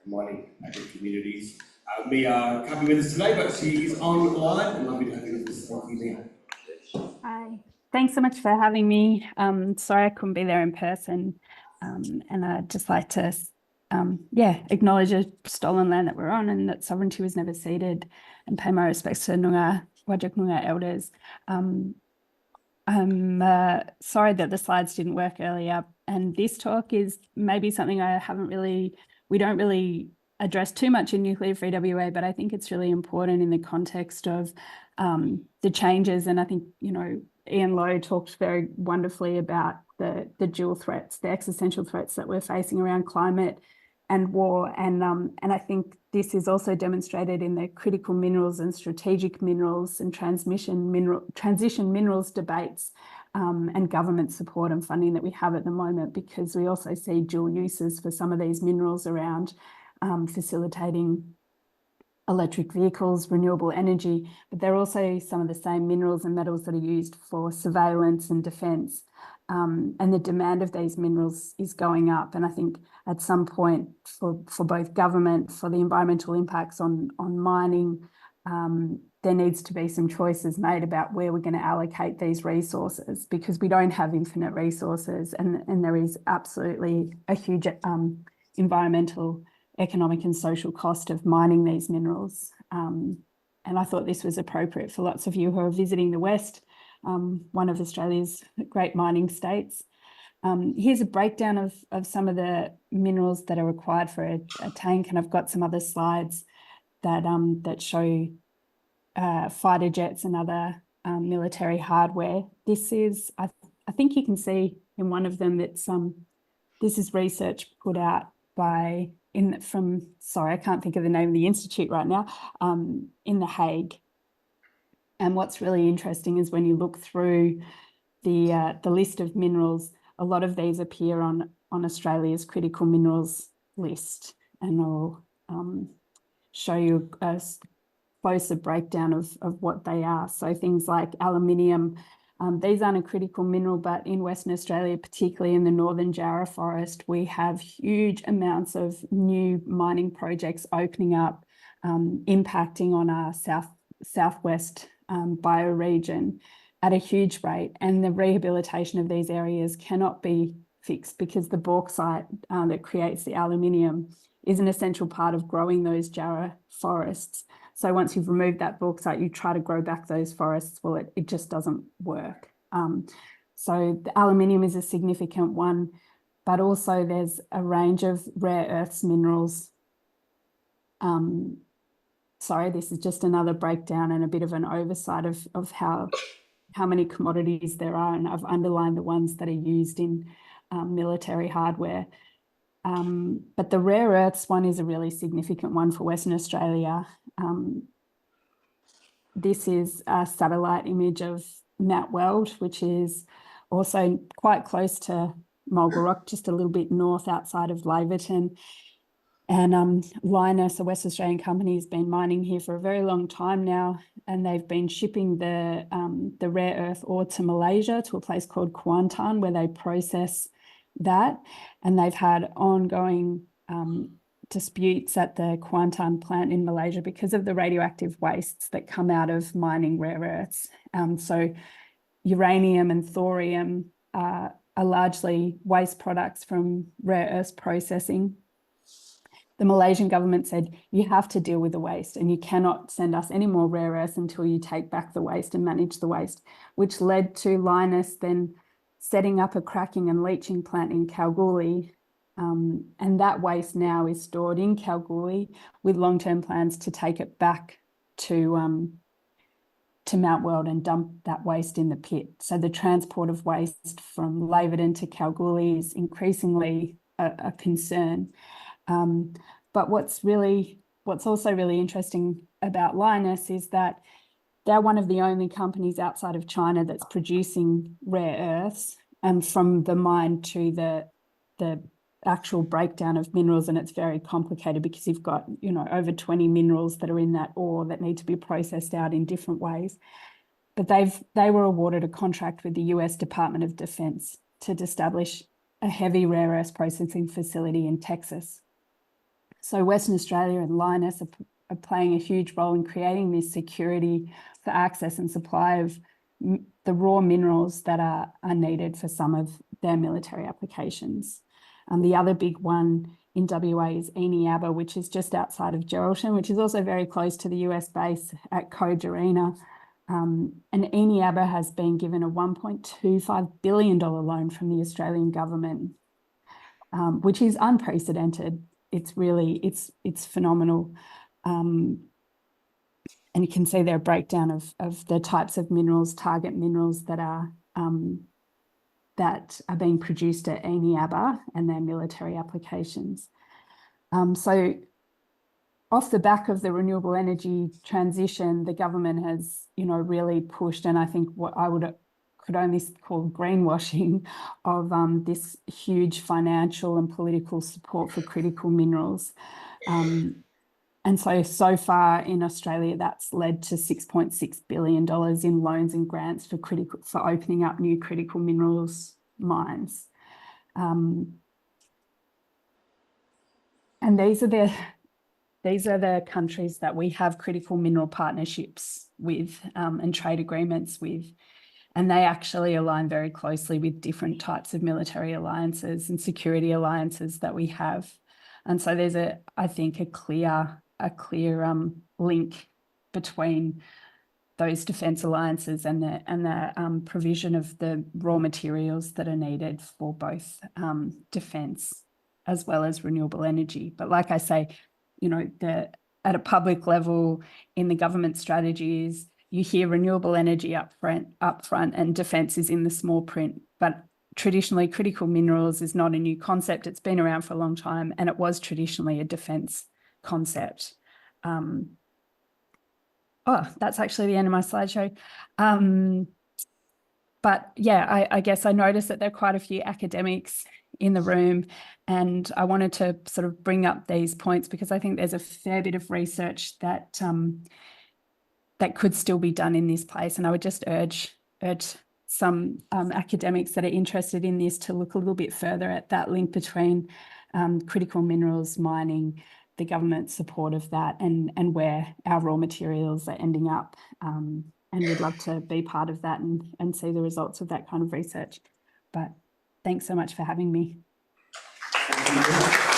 mining communities. Mia can't be with us today, but she is online, and lovely to have you with us. Thank you, Mia. Hi, thanks so much for having me. Sorry I couldn't be there in person, and I'd just like to acknowledge a stolen land that we're on and that sovereignty was never ceded, and pay my respects to Noongar, Whadjuk Noongar elders. I'm sorry that the slides didn't work earlier, and this talk is maybe something we don't really address too much in Nuclear Free WA, but I think it's really important in the context of the changes. And I think, Ian Lowe talked very wonderfully about the dual threats, the existential threats that we're facing around climate and war. And I think this is also demonstrated in the critical minerals and strategic minerals and transition minerals debates and government support and funding that we have at the moment, because we also see dual uses for some of these minerals around facilitating electric vehicles, renewable energy, but they're also some of the same minerals and metals that are used for surveillance and defence. And the demand of these minerals is going up. And I think at some point for both government, for the environmental impacts on mining, there needs to be some choices made about where we're going to allocate these resources, because we don't have infinite resources, and there is absolutely a huge environmental, economic and social cost of mining these minerals. And I thought this was appropriate for lots of you who are visiting the West, one of Australia's great mining states. Here's a breakdown of some of the minerals that are required for a tank, and I've got some other slides that show fighter jets and other military hardware. This is, I think you can see in one of them that this is research put out by sorry, I can't think of the name of the institute right now, in The Hague. And what's really interesting is when you look through the list of minerals, a lot of these appear on Australia's critical minerals list, and I'll show you a closer breakdown of what they are. So things like aluminium, these aren't a critical mineral, but in Western Australia, particularly in the Northern Jarrah forest, we have huge amounts of new mining projects opening up, impacting on our southwest bioregion at a huge rate. And the rehabilitation of these areas cannot be fixed, because the bauxite that creates the aluminium is an essential part of growing those Jarrah forests. So once you've removed that bauxite, you try to grow back those forests, well, it just doesn't work. So the aluminium is a significant one, but also there's a range of rare earths minerals. Sorry, this is just another breakdown and a bit of an oversight of how many commodities there are, and I've underlined the ones that are used in military hardware. But the rare earths one is a really significant one for Western Australia. This is a satellite image of Mount Weld, which is also quite close to Mulga Rock, just a little bit north outside of Laverton. And Lynas, a West Australian company, has been mining here for a very long time now, and they've been shipping the rare earth ore to Malaysia, to a place called Kuantan, where they process that. And they've had ongoing disputes at the Kuantan plant in Malaysia because of the radioactive wastes that come out of mining rare earths. So uranium and thorium are largely waste products from rare earths processing. The Malaysian government said, you have to deal with the waste, and you cannot send us any more rare earths until you take back the waste and manage the waste, which led to Lynas then setting up a cracking and leaching plant in Kalgoorlie. And that waste now is stored in Kalgoorlie, with long-term plans to take it back to Mount Weld and dump that waste in the pit. So the transport of waste from Laverton to Kalgoorlie is increasingly a concern. But what's also really interesting about Lynas is that they're one of the only companies outside of China that's producing rare earths, and from the mine to the actual breakdown of minerals. And it's very complicated, because you've got, over 20 minerals that are in that ore that need to be processed out in different ways. But they were awarded a contract with the US Department of Defense to establish a heavy rare earths processing facility in Texas. So Western Australia and Lynas are playing a huge role in creating this security for access and supply of the raw minerals that are needed for some of their military applications. The other big one in WA is Eneabba, which is just outside of Geraldton, which is also very close to the US base at Kojarina. And Eneabba has been given a $1.25 billion loan from the Australian government, which is unprecedented. It's really, it's phenomenal. And you can see their breakdown of the types of minerals, target minerals that are being produced at Eneabba and their military applications. So off the back of the renewable energy transition, the government has, really pushed, and I think what I could only call greenwashing of this huge financial and political support for critical minerals. And so far in Australia, that's led to $6.6 billion in loans and grants for opening up new critical minerals mines. And these are the countries that we have critical mineral partnerships with and trade agreements with. And they actually align very closely with different types of military alliances and security alliances that we have. And so there's I think, a clear link between those defence alliances and the provision of the raw materials that are needed for both defence as well as renewable energy. But like I say, at a public level in the government strategies, you hear renewable energy up front, and defence is in the small print. But traditionally, critical minerals is not a new concept. It's been around for a long time, and it was traditionally a defence concept. That's actually the end of my slideshow. But yeah, I guess I noticed that there are quite a few academics in the room, and I wanted to sort of bring up these points because I think there's a fair bit of research that could still be done in this place. And I would just urge some academics that are interested in this to look a little bit further at that link between critical minerals mining, the government support of that, and where our raw materials are ending up. And we'd love to be part of that and see the results of that kind of research. But thanks so much for having me. Thank you.